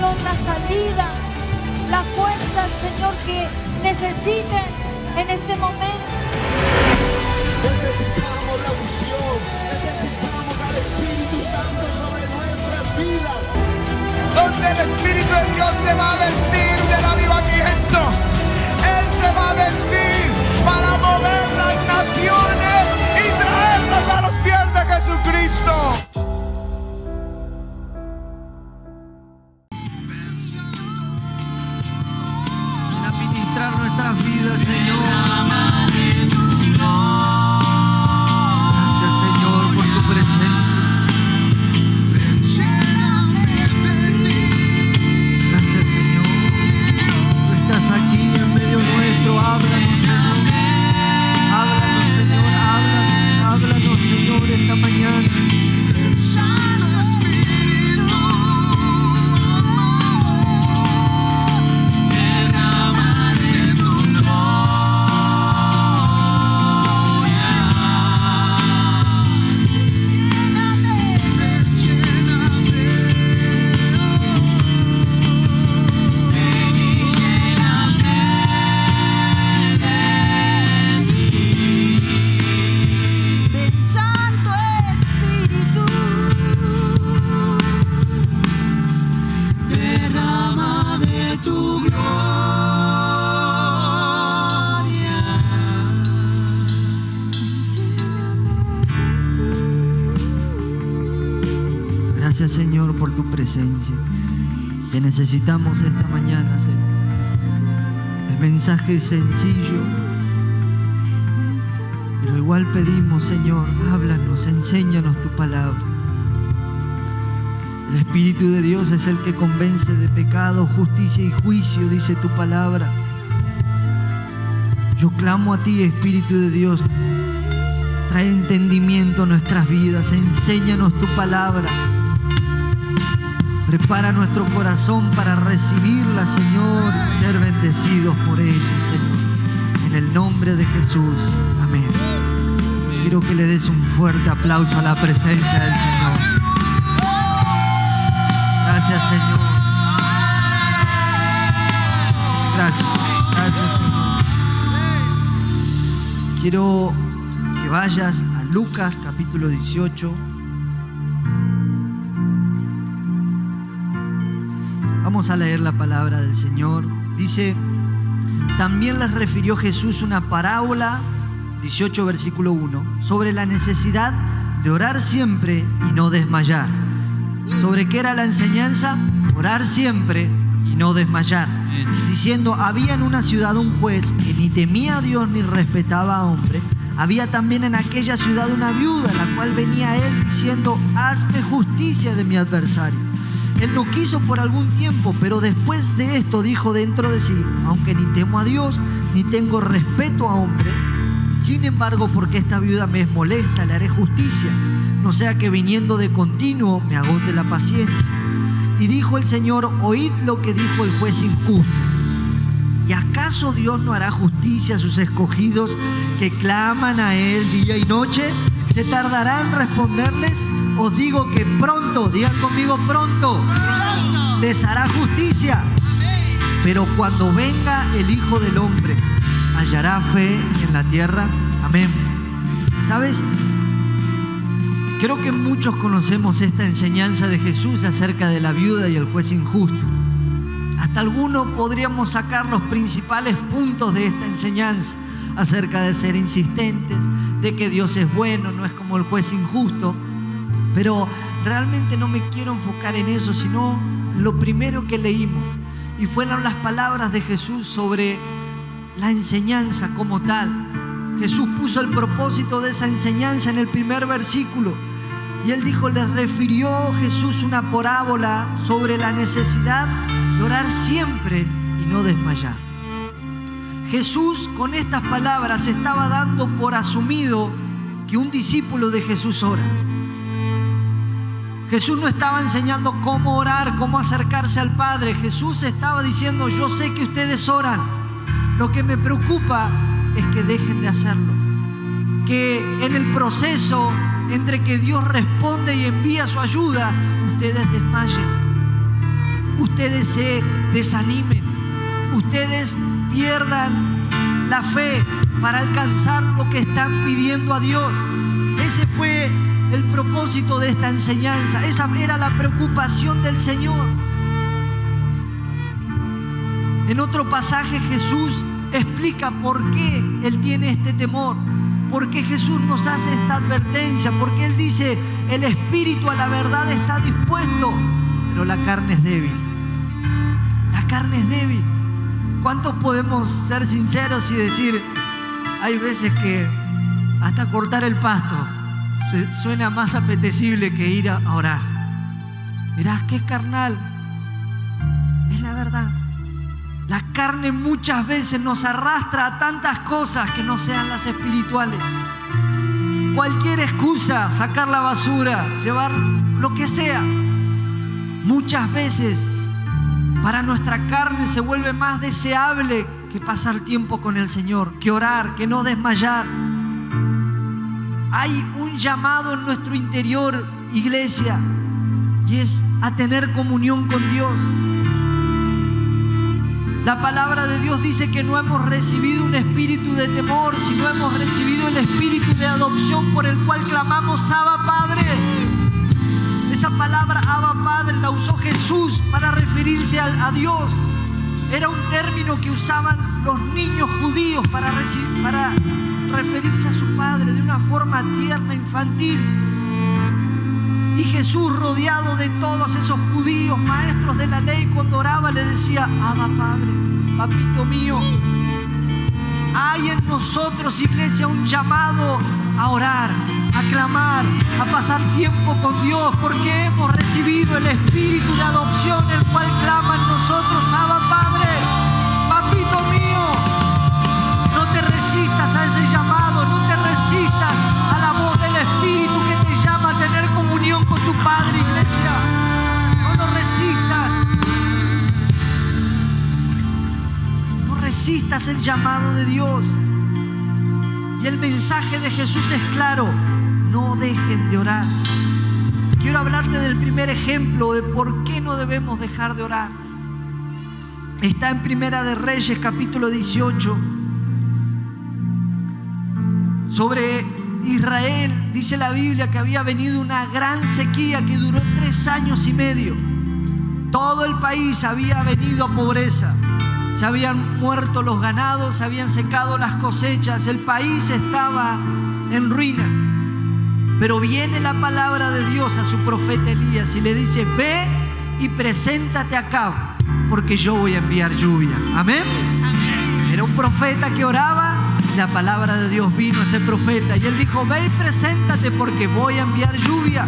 Dios, la salida, la fuerza, Señor, que necesiten en este momento. Necesitamos la unción, necesitamos al Espíritu Santo sobre nuestras vidas. Donde el Espíritu de Dios se va a vestir del avivamiento. Él se va a vestir para mover las naciones y traerlas a los pies de Jesucristo. Para ministrar nuestras vidas, Señor. Gracias, Señor, por tu presencia. Gracias, Señor. Tú estás aquí en medio nuestro. Háblanos, Señor. Háblanos, Señor. Háblanos, Señor, esta mañana. Santo Espíritu, derrámate tu Gracias, Señor, por tu presencia. Te necesitamos esta mañana, Señor. El mensaje es sencillo, pero igual pedimos, Señor, háblanos, enséñanos tu palabra. El Espíritu de Dios es el que convence de pecado, justicia y juicio, dice tu palabra. Yo clamo a ti, Espíritu de Dios. Trae entendimiento a nuestras vidas, enséñanos tu palabra. Prepara nuestro corazón para recibirla, Señor, y ser bendecidos por ella, Señor. En el nombre de Jesús. Amén. Quiero que le des un fuerte aplauso a la presencia del Señor. Gracias, Señor. Gracias, Señor. Quiero que vayas a Lucas capítulo 18. Vamos a leer la palabra del Señor. Dice: también les refirió Jesús una parábola, 18 versículo 1, sobre la necesidad de orar siempre y no desmayar. ¿Sobre qué era la enseñanza? Orar siempre y no desmayar. Diciendo: había en una ciudad un juez que ni temía a Dios ni respetaba a hombre. Había también en aquella ciudad una viuda, la cual venía a él diciendo: hazme justicia de mi adversario. Él no quiso por algún tiempo, pero después de esto dijo dentro de sí: aunque ni temo a Dios, ni tengo respeto a hombre, sin embargo, porque esta viuda me es molesta, le haré justicia, no sea que viniendo de continuo me agote la paciencia. Y dijo el Señor: oíd lo que dijo el juez injusto. ¿Y acaso Dios no hará justicia a sus escogidos que claman a Él día y noche? ¿Se tardará en responderles? Os digo que pronto, digan conmigo pronto, les hará justicia. Pero cuando venga el Hijo del Hombre, ¿hallará fe en la tierra? Amén. ¿Sabes? Creo que muchos conocemos esta enseñanza de Jesús acerca de la viuda y el juez injusto. Hasta algunos podríamos sacar los principales puntos de esta enseñanza acerca de ser insistentes, de que Dios es bueno, no es como el juez injusto. Pero realmente no me quiero enfocar en eso, sino lo primero que leímos. Y fueron las palabras de Jesús sobre la enseñanza como tal. Jesús puso el propósito de esa enseñanza en el primer versículo. Y Él dijo, les refirió Jesús una parábola sobre la necesidad de orar siempre y no desmayar. Jesús con estas palabras estaba dando por asumido que un discípulo de Jesús ora. Jesús no estaba enseñando cómo orar, cómo acercarse al Padre. Jesús estaba diciendo, yo sé que ustedes oran. Lo que me preocupa es que dejen de hacerlo. Que en el proceso entre que Dios responde y envía su ayuda, ustedes desmayen. ustedes se desanimen, ustedes pierdan la fe para alcanzar lo que están pidiendo a Dios. Ese fue el propósito de esta enseñanza. Esa era la preocupación del Señor. En otro pasaje Jesús explica por qué Él tiene este temor, por qué Jesús nos hace esta advertencia, porque Él dice: el espíritu a la verdad está dispuesto, pero la carne es débil. La carne es débil. ¿Cuántos podemos ser sinceros y decir, hay veces que hasta cortar el pasto suena más apetecible que ir a orar? Mirá, qué carnal. Es la verdad. La carne muchas veces nos arrastra a tantas cosas que no sean las espirituales. Cualquier excusa, sacar la basura, llevar lo que sea. Muchas veces para nuestra carne se vuelve más deseable que pasar tiempo con el Señor, que orar, que no desmayar. Hay un llamado en nuestro interior, iglesia, y es a tener comunión con Dios. La palabra de Dios dice que no hemos recibido un espíritu de temor, sino hemos recibido el espíritu de adopción por el cual clamamos: Abba, Padre. Esa palabra Abba, Padre, la usó Jesús para referirse a Dios. Era un término que usaban los niños judíos para referirse a su Padre de una forma tierna, infantil. Y Jesús, rodeado de todos esos judíos, maestros de la ley, cuando oraba le decía: Abba, Padre, papito mío. Hay en nosotros, iglesia, un llamado a orar, a clamar, a pasar tiempo con Dios, porque hemos recibido el espíritu de adopción, el cual clama en nosotros: Abba, Padre, papito mío. No te resistas a ese llamado, no te resistas a la voz del Espíritu que te llama a tener comunión con tu Padre, iglesia. No lo resistas. No resistas el llamado de Dios. Y el mensaje de Jesús es claro: no dejen de orar. Quiero hablarte del primer ejemplo de por qué no debemos dejar de orar. Está en Primera de Reyes, capítulo 18. Sobre Israel dice la Biblia que había venido una gran sequía que duró 3 años y medio. Todo el país había venido a pobreza. Se habían muerto los ganados, se habían secado las cosechas, el país estaba en ruina. Pero viene la palabra de Dios a su profeta Elías y le dice: ve y preséntate acá, porque yo voy a enviar lluvia. ¿Amén? Era un profeta que oraba, y la palabra de Dios vino a ese profeta y él dijo: ve y preséntate porque voy a enviar lluvia.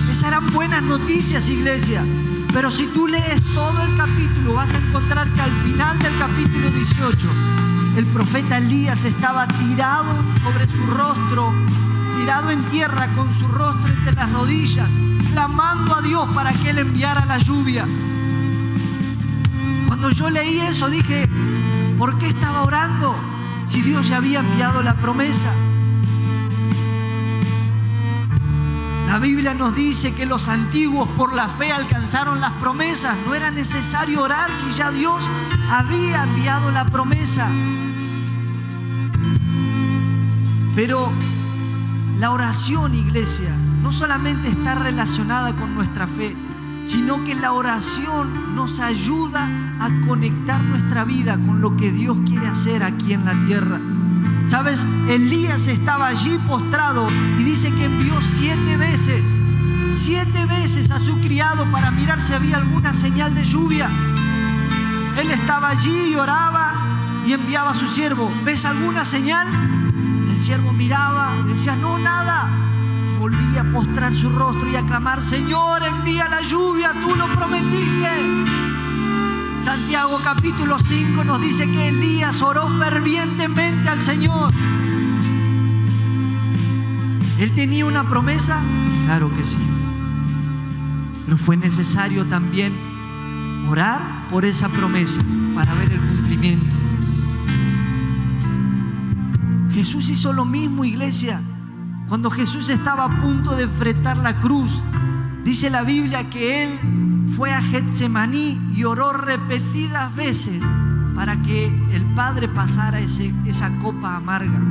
Esas eran buenas noticias, iglesia. Pero si tú lees todo el capítulo, vas a encontrar que al final del capítulo 18, el profeta Elías estaba tirado sobre su rostro, tirado en tierra con su rostro entre las rodillas, clamando a Dios para que Él enviara la lluvia. Cuando yo leí eso dije: ¿por qué estaba orando si Dios ya había enviado la promesa? La Biblia nos dice que los antiguos por la fe alcanzaron las promesas. No era necesario orar si ya Dios había enviado la promesa. Pero la oración, iglesia, no solamente está relacionada con nuestra fe, sino que la oración nos ayuda a conectar nuestra vida con lo que Dios quiere hacer aquí en la tierra. ¿Sabes? Elías estaba allí postrado y dice que envió 7 veces a su criado para mirar si había alguna señal de lluvia. Él estaba allí y oraba y enviaba a su siervo: ¿ves alguna señal? El siervo miraba y decía: no, nada. Y volvía a postrar su rostro y a clamar: Señor, envía la lluvia, tú lo prometiste. Santiago capítulo 5 nos dice que Elías oró fervientemente al Señor. ¿Él tenía una promesa? Claro que sí. Pero fue necesario también orar por esa promesa para ver el cumplimiento. Jesús hizo lo mismo, iglesia. Cuando Jesús estaba a punto de enfrentar la cruz, dice la Biblia que Él fue a Getsemaní y oró repetidas veces para que el Padre pasara esa copa amarga.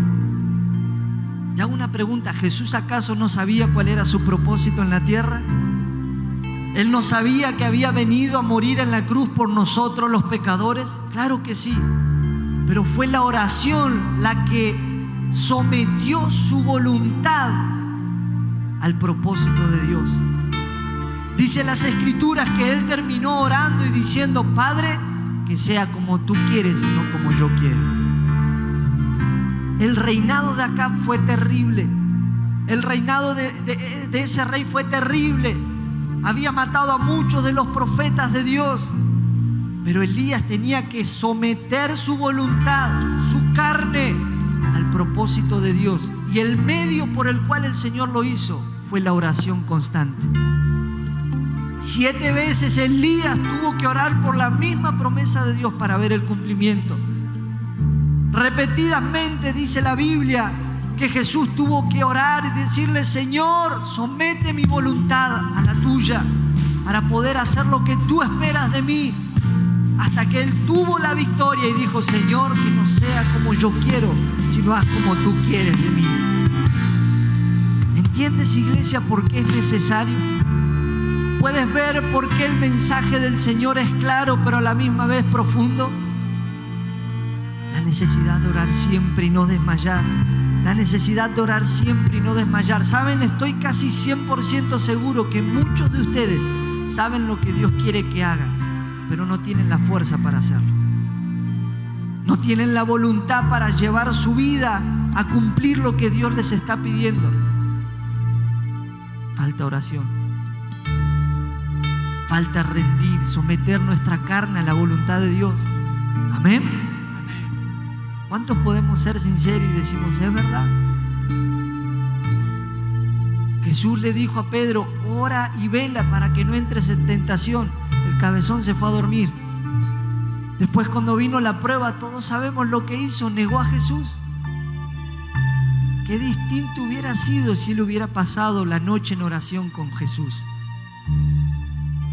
Y hago una pregunta: ¿Jesús acaso no sabía cuál era su propósito en la tierra? ¿Él no sabía que había venido a morir en la cruz por nosotros los pecadores? Claro que sí, pero fue la oración la que sometió su voluntad al propósito de Dios. Dice las Escrituras que Él terminó orando y diciendo: Padre, que sea como tú quieres y no como yo quiero. El reinado de Acab fue terrible. El reinado de ese rey fue terrible. Había matado a muchos de los profetas de Dios. Pero Elías tenía que someter su voluntad, su carne, al propósito de Dios. Y el medio por el cual el Señor lo hizo fue la oración constante. 7 veces Elías tuvo que orar por la misma promesa de Dios para ver el cumplimiento. Repetidamente dice la Biblia que Jesús tuvo que orar y decirle: Señor, somete mi voluntad a la tuya para poder hacer lo que tú esperas de mí. Hasta que Él tuvo la victoria y dijo: Señor, que no sea como yo quiero, sino haz como tú quieres de mí. ¿Entiendes, iglesia, por qué es necesario? ¿Puedes ver por qué el mensaje del Señor es claro, pero a la misma vez profundo? La necesidad de orar siempre y no desmayar. La necesidad de orar siempre y no desmayar. ¿Saben? Estoy casi 100% seguro que muchos de ustedes saben lo que Dios quiere que hagan, pero no tienen la fuerza para hacerlo. No tienen la voluntad para llevar su vida a cumplir lo que Dios les está pidiendo. Falta oración. Falta rendir, someter nuestra carne a la voluntad de Dios. Amén. ¿Cuántos podemos ser sinceros y decimos: es verdad? Jesús le dijo a Pedro: ora y vela para que no entres en tentación. El cabezón se fue a dormir. Después, cuando vino la prueba, todos sabemos lo que hizo: negó a Jesús. Qué distinto hubiera sido si él hubiera pasado la noche en oración con Jesús.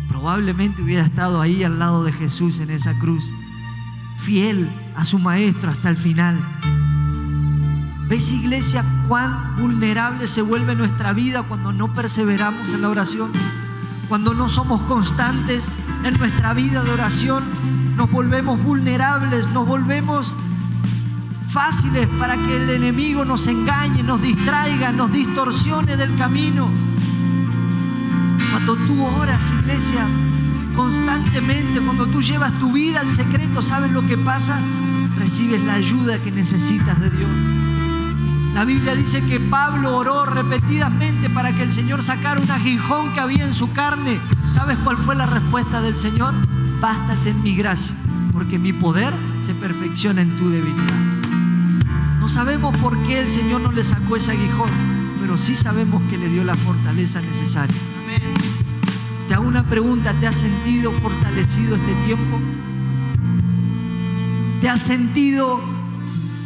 Probablemente hubiera estado ahí al lado de Jesús en esa cruz, fiel a su maestro hasta el final. ¿Ves, iglesia, cuán vulnerable se vuelve nuestra vida cuando no perseveramos en la oración? Cuando no somos constantes en nuestra vida de oración, nos volvemos vulnerables, nos volvemos fáciles para que el enemigo nos engañe, nos distraiga, nos distorsione del camino. Cuando tú oras, iglesia, constantemente, cuando tú llevas tu vida al secreto, ¿sabes lo que pasa? Recibes la ayuda que necesitas de Dios. La Biblia dice que Pablo oró repetidamente para que el Señor sacara un aguijón que había en su carne. ¿Sabes cuál fue la respuesta del Señor? Bástate en mi gracia, porque mi poder se perfecciona en tu debilidad. No sabemos por qué el Señor no le sacó ese aguijón, pero sí sabemos que le dio la fortaleza necesaria. Te hago una pregunta: ¿te has sentido fortalecido este tiempo? ¿Te has sentido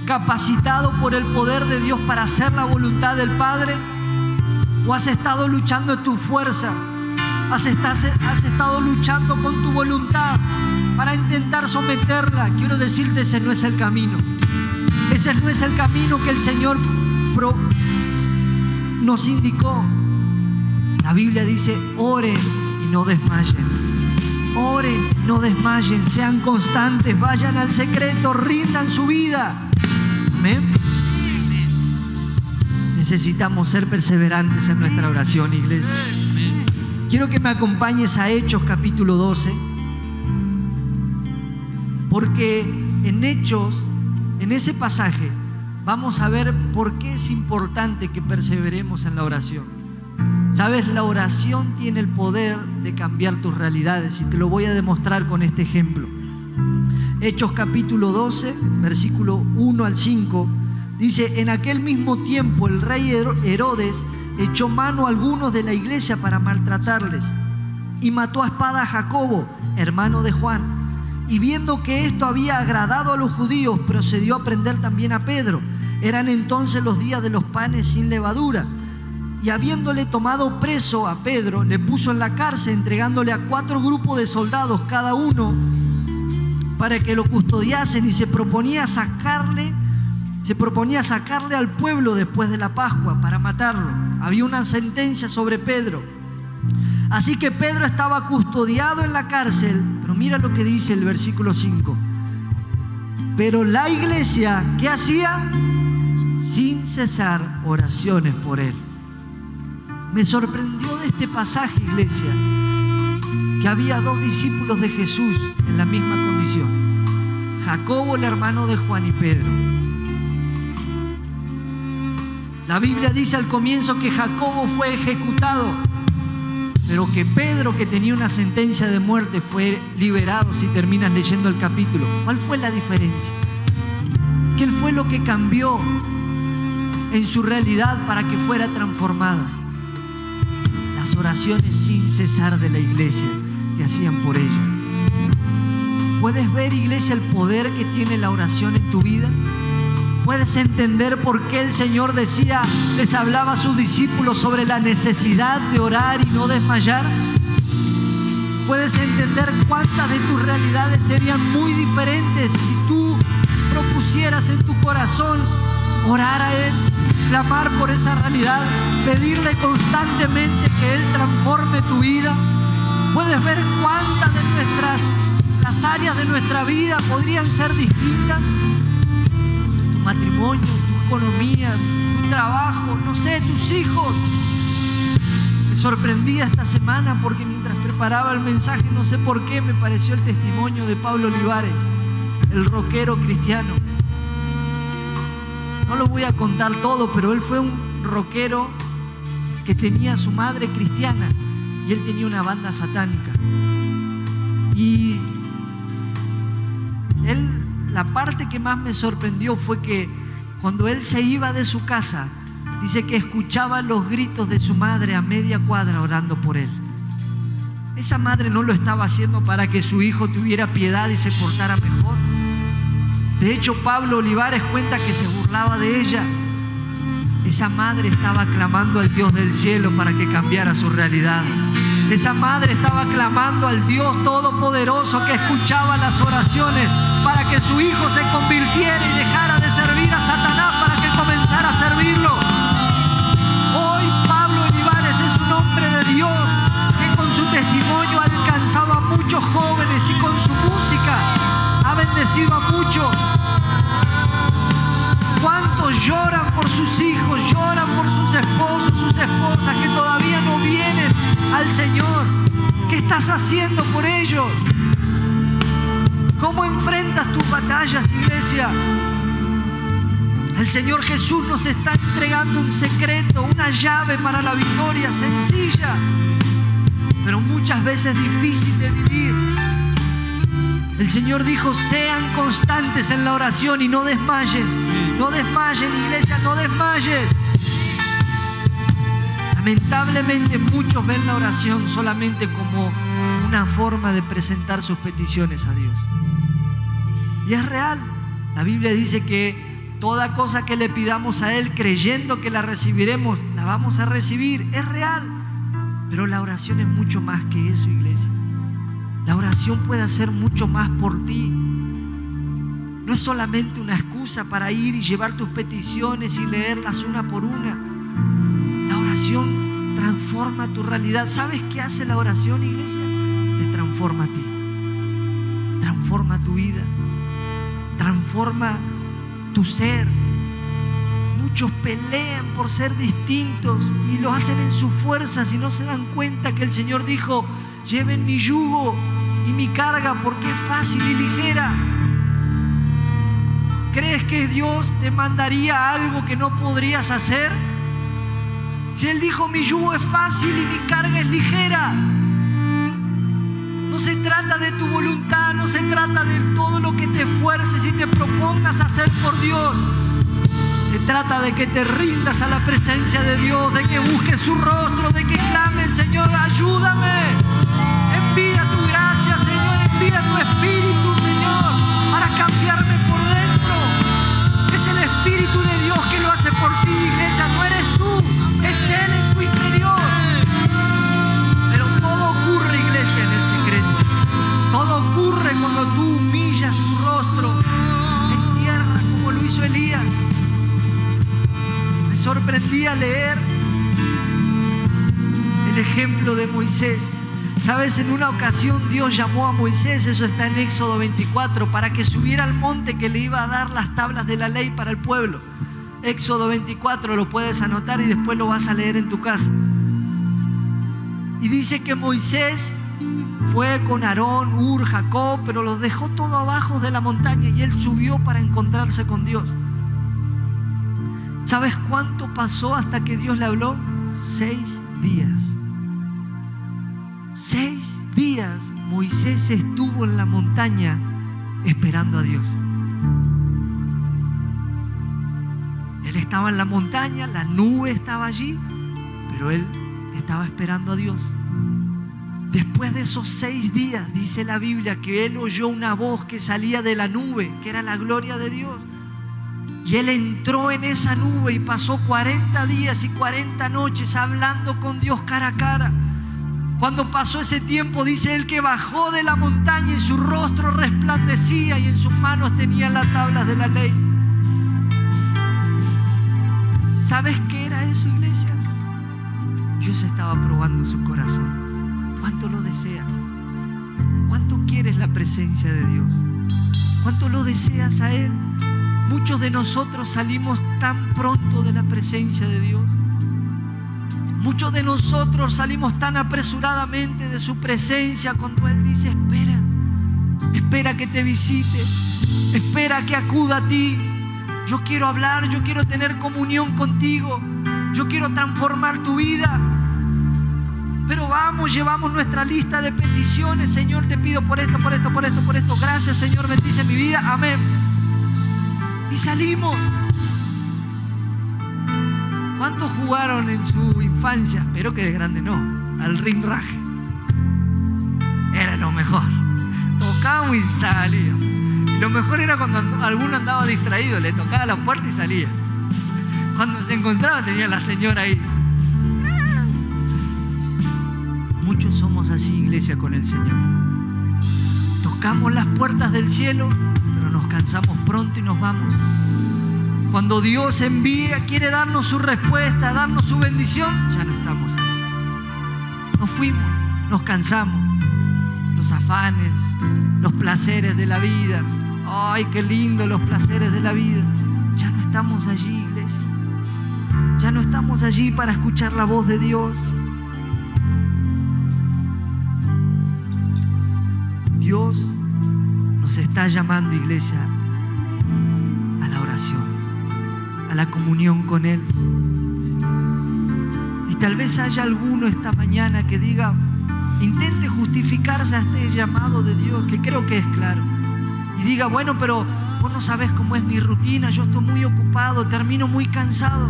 capacitado por el poder de Dios para hacer la voluntad del Padre? ¿O has estado luchando en tus fuerzas? ¿Has estado luchando con tu voluntad para intentar someterla? Quiero decirte, ese no es el camino. Ese no es el camino que el Señor nos indicó. La Biblia dice: oren y no desmayen. Oren, no desmayen, sean constantes, vayan al secreto, rindan su vida. Amén. Necesitamos ser perseverantes en nuestra oración, iglesia. Quiero que me acompañes a Hechos capítulo 12, porque en Hechos, en ese pasaje, vamos a ver por qué es importante que perseveremos en la oración. Sabes, la oración tiene el poder de cambiar tus realidades, y te lo voy a demostrar con este ejemplo. Hechos capítulo 12, versículo 1 al 5, dice: en aquel mismo tiempo el rey Herodes echó mano a algunos de la iglesia para maltratarles, y mató a espada a Jacobo, hermano de Juan. Y viendo que esto había agradado a los judíos, procedió a prender también a Pedro. Eran entonces los días de los panes sin levadura. y habiéndole tomado preso a Pedro, le puso en la cárcel, entregándole a 4 grupos de soldados cada uno para que lo custodiasen, y se proponía sacarle al pueblo después de la Pascua para matarlo. Había una sentencia sobre Pedro. Así que Pedro estaba custodiado en la cárcel, pero mira lo que dice el versículo 5. Pero la iglesia, ¿qué hacía? Sin cesar oraciones por él. Me sorprendió de este pasaje, iglesia, que había 2 discípulos de Jesús en la misma condición. Jacobo, el hermano de Juan, y Pedro. La Biblia dice al comienzo que Jacobo fue ejecutado, pero que Pedro, que tenía una sentencia de muerte, fue liberado. Si terminas leyendo el capítulo, ¿cuál fue la diferencia? ¿Qué fue lo que cambió en su realidad para que fuera transformada? Las oraciones sin cesar de la iglesia que hacían por ella. ¿Puedes ver, iglesia, el poder que tiene la oración en tu vida? ¿Puedes entender por qué el Señor les hablaba a sus discípulos sobre la necesidad de orar y no desmayar? ¿Puedes entender cuántas de tus realidades serían muy diferentes si tú propusieras en tu corazón orar a Él, clamar por esa realidad, pedirle constantemente que Él transforme tu vida? ¿Puedes ver cuántas de las áreas de nuestra vida podrían ser distintas? Tu matrimonio, tu economía, tu trabajo, no sé, tus hijos. Me sorprendía esta semana porque mientras preparaba el mensaje, no sé por qué, me pareció el testimonio de Pablo Olivares, el rockero cristiano. No lo voy a contar todo, pero él fue un rockero que tenía a su madre cristiana y él tenía una banda satánica. Y la parte que más me sorprendió fue que cuando él se iba de su casa, dice que escuchaba los gritos de su madre a media cuadra orando por él. Esa madre no lo estaba haciendo para que su hijo tuviera piedad y se portara mejor. De hecho, Pablo Olivares cuenta que se burlaba de ella. Esa madre estaba clamando al Dios del cielo para que cambiara su realidad. Esa madre estaba clamando al Dios Todopoderoso que escuchaba las oraciones para que su hijo se convirtiera y dejara de servir a Satanás para que comenzara a servirlo. Hoy Pablo Olivares es un hombre de Dios que con su testimonio ha alcanzado a muchos jóvenes y con su música ha bendecido a muchos. ¿Cuántos lloran por sus hijos, lloran por sus esposos, sus esposas que todavía no vienen al Señor? ¿Qué estás haciendo por ellos? ¿Cómo enfrentas tus batallas, iglesia? El Señor Jesús nos está entregando un secreto, una llave para la victoria sencilla, pero muchas veces difícil de vivir. El Señor dijo: sean constantes en la oración y no desmayen. No desmayen, iglesia, no desmayes. Lamentablemente muchos ven la oración solamente como una forma de presentar sus peticiones a Dios. Y es real. La Biblia dice que toda cosa que le pidamos a Él creyendo que la recibiremos, la vamos a recibir. Es real. Pero la oración es mucho más que eso, iglesia. La oración puede hacer mucho más por ti. No es solamente una excusa para ir y llevar tus peticiones y leerlas una por una. La oración transforma tu realidad. ¿Sabes qué hace la oración, iglesia? Te transforma a ti. Transforma tu vida. Transforma tu ser. Muchos pelean por ser distintos y lo hacen en sus fuerzas y no se dan cuenta que el Señor dijo: lleven mi yugo y mi carga porque es fácil y ligera. ¿Crees que Dios te mandaría algo que no podrías hacer? Si Él dijo: mi yugo es fácil y mi carga es ligera. No se trata de tu voluntad, no se trata de todo lo que te esfuerces y te propongas hacer por Dios. Se trata de que te rindas a la presencia de Dios, de que busques su rostro, de que clames: Señor, ayúdame. Envía tu gracia, Señor, envía tu Espíritu, Señor, para cambiarme por dentro. Es el Espíritu de Dios que lo hace por ti, iglesia, no eres tú, es Él en tu gustaría leer el ejemplo de Moisés. Sabes, en una ocasión Dios llamó a Moisés, eso está en Éxodo 24, para que subiera al monte que le iba a dar las tablas de la ley para el pueblo. Éxodo 24, lo puedes anotar y después lo vas a leer en tu casa. Y dice que Moisés fue con Aarón, Hur, Jacob, pero los dejó todo abajo de la montaña y él subió para encontrarse con Dios. ¿Sabes cuánto pasó hasta que Dios le habló? 6 días. 6 días Moisés estuvo en la montaña esperando a Dios. Él estaba en la montaña, la nube estaba allí, pero él estaba esperando a Dios. Después de esos 6 días, dice la Biblia, que él oyó una voz que salía de la nube, que era la gloria de Dios. Y él entró en esa nube y pasó 40 días y 40 noches hablando con Dios cara a cara. Cuando pasó ese tiempo, dice él que bajó de la montaña y su rostro resplandecía y en sus manos tenía las tablas de la ley. ¿Sabes qué era eso, iglesia? Dios estaba probando su corazón. ¿Cuánto lo deseas? ¿Cuánto quieres la presencia de Dios? ¿Cuánto lo deseas a Él? Muchos de nosotros salimos tan pronto de la presencia de Dios. Muchos de nosotros salimos tan apresuradamente de su presencia cuando Él dice: espera, espera que te visite, espera que acuda a ti. Yo quiero hablar, yo quiero tener comunión contigo, yo quiero transformar tu vida. Pero vamos, llevamos nuestra lista de peticiones. Señor, te pido por esto, por esto, por esto, por esto. Gracias, Señor, bendice mi vida, amén. Y salimos. ¿Cuántos jugaron en su infancia? Espero que de grande no, al ring-raje. Era lo mejor. Tocábamos y salíamos. Y lo mejor era cuando alguno andaba distraído, le tocaba la puerta y salía. Cuando se encontraba tenía la señora ahí. Muchos somos así, iglesia, con el Señor. Tocamos las puertas del cielo, pero nos cansamos pronto y nos vamos. Cuando Dios envía, quiere darnos su respuesta, darnos su bendición, ya no estamos ahí. Nos fuimos, nos cansamos. Los afanes, los placeres de la vida. Ay, qué lindo los placeres de la vida. Ya no estamos allí, iglesia. Ya no estamos allí para escuchar la voz de Dios. Dios nos está llamando, iglesia, a la oración, a la comunión con Él. Y tal vez haya alguno esta mañana que diga, intente justificarse a este llamado de Dios, que creo que es claro. Y diga, bueno, pero vos no sabés cómo es mi rutina, yo estoy muy ocupado, termino muy cansado.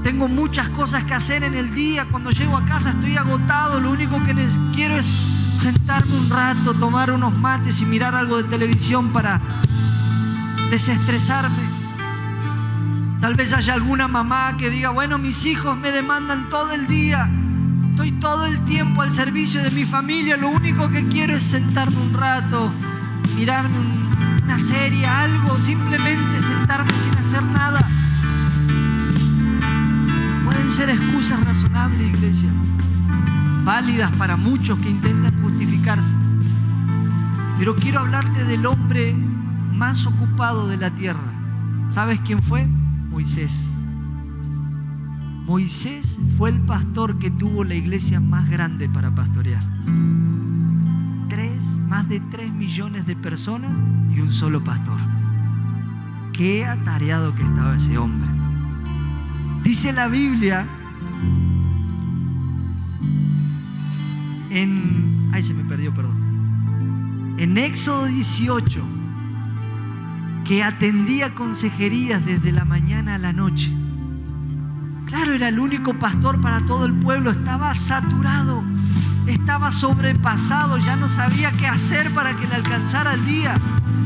Tengo muchas cosas que hacer en el día, cuando llego a casa estoy agotado, lo único que quiero es sentarme un rato, tomar unos mates y mirar algo de televisión para desestresarme. Tal vez haya alguna mamá que diga, bueno, mis hijos me demandan todo el día, estoy todo el tiempo al servicio de mi familia, lo único que quiero es sentarme un rato, mirarme una serie, algo, simplemente sentarme sin hacer nada. Pueden ser excusas razonables, iglesia, válidas para muchos que intentan justificarse. Pero quiero hablarte del hombre más ocupado de la tierra. ¿Sabes quién fue? Moisés. Moisés fue el pastor que tuvo la iglesia más grande para pastorear. Más de 3 millones de personas y un solo pastor. Qué atareado que estaba ese hombre. Dice la Biblia en Éxodo 18 que atendía consejerías desde la mañana a la noche. Claro, era el único pastor para todo el pueblo, estaba saturado, estaba sobrepasado, ya no sabía qué hacer para que le alcanzara el día.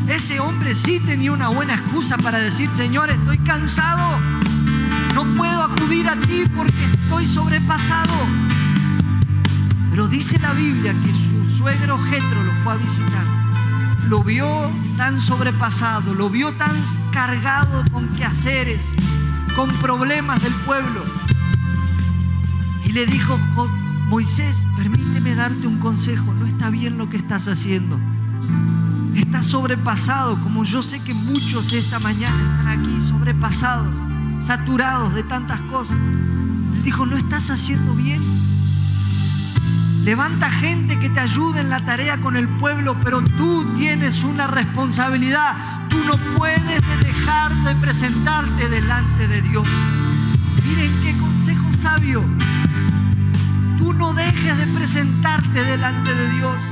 Ese hombre sí tenía una buena excusa para decir, Señor, estoy cansado, no puedo acudir a ti porque estoy sobrepasado. Pero dice la Biblia que su suegro Jetro lo fue a visitar. Lo vio tan sobrepasado, lo vio tan cargado con quehaceres. con problemas del pueblo. Y le dijo: Moisés, permíteme darte un consejo. No está bien lo que estás haciendo. Estás sobrepasado, como yo sé que muchos esta mañana están aquí sobrepasados, saturados de tantas cosas. Le dijo: no estás haciendo bien. Levanta gente que te ayude en la tarea con el pueblo, pero tú tienes una responsabilidad. Tú no puedes dejar de presentarte delante de Dios. Miren qué consejo sabio. Tú no dejes de presentarte delante de Dios.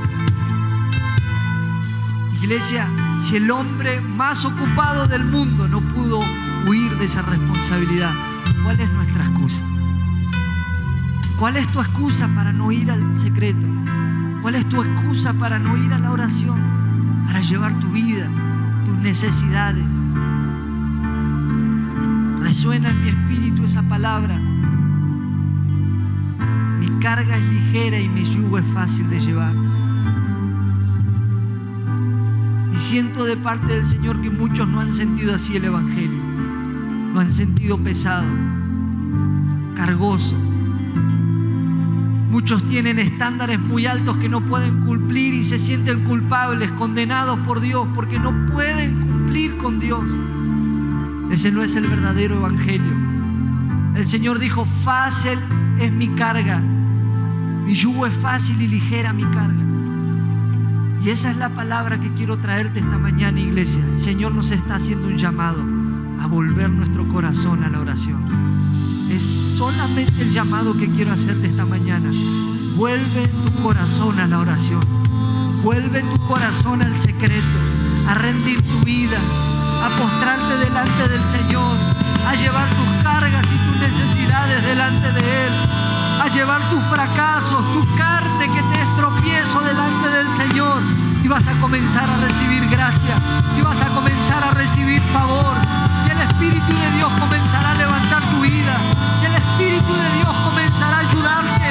Iglesia, si el hombre más ocupado del mundo no pudo huir de esa responsabilidad, ¿cuál es nuestra excusa? ¿Cuál es tu excusa para no ir al secreto? ¿Cuál es tu excusa para no ir a la oración? Para llevar tu vida, tus necesidades. Resuena en mi espíritu esa palabra. Mi carga es ligera y mi yugo es fácil de llevar. Y siento de parte del Señor que muchos no han sentido así el Evangelio. Lo han sentido pesado, cargoso. Muchos tienen estándares muy altos que no pueden cumplir y se sienten culpables, condenados por Dios porque no pueden cumplir con Dios. Ese no es el verdadero Evangelio. El Señor dijo: fácil es mi carga, mi yugo es fácil y ligera mi carga. Y esa es la palabra que quiero traerte esta mañana, iglesia. El Señor nos está haciendo un llamado a volver nuestro corazón a la oración. Es solamente el llamado que quiero hacerte esta mañana. Vuelve tu corazón a la oración. Vuelve tu corazón al secreto, a rendir tu vida, a postrarte delante del Señor, a llevar tus cargas y tus necesidades delante de Él, a llevar tus fracasos, tu carne que te es tropiezo delante del Señor. Y vas a comenzar a recibir gracia, y vas a comenzar a recibir favor, y el Espíritu de Dios comenzará a levantar tu vida, y el Espíritu de Dios comenzará a ayudarte,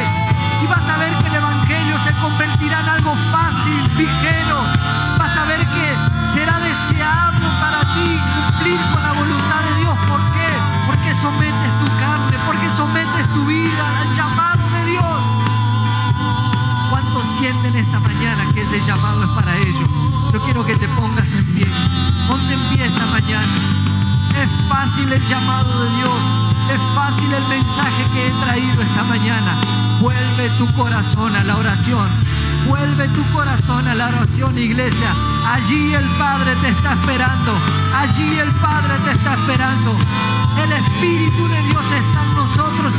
y vas a ver que el Evangelio se convertirá en algo fácil, ligero. Vas a ver que será deseable para ti cumplir con la voluntad de Dios. ¿Por qué? Porque sometes tu carne, porque sometes tu vida al llamado de Dios. ¿Cuántos sienten esta mañana que ese llamado es para ellos? Yo quiero que te pongas en pie. Ponte en pie esta mañana. Es fácil el llamado de Dios. Es fácil el mensaje que he traído esta mañana. Vuelve tu corazón a la oración. Vuelve tu corazón a la oración, iglesia. Allí el Padre te está esperando. Allí el Padre te está esperando. El Espíritu de Dios está en nosotros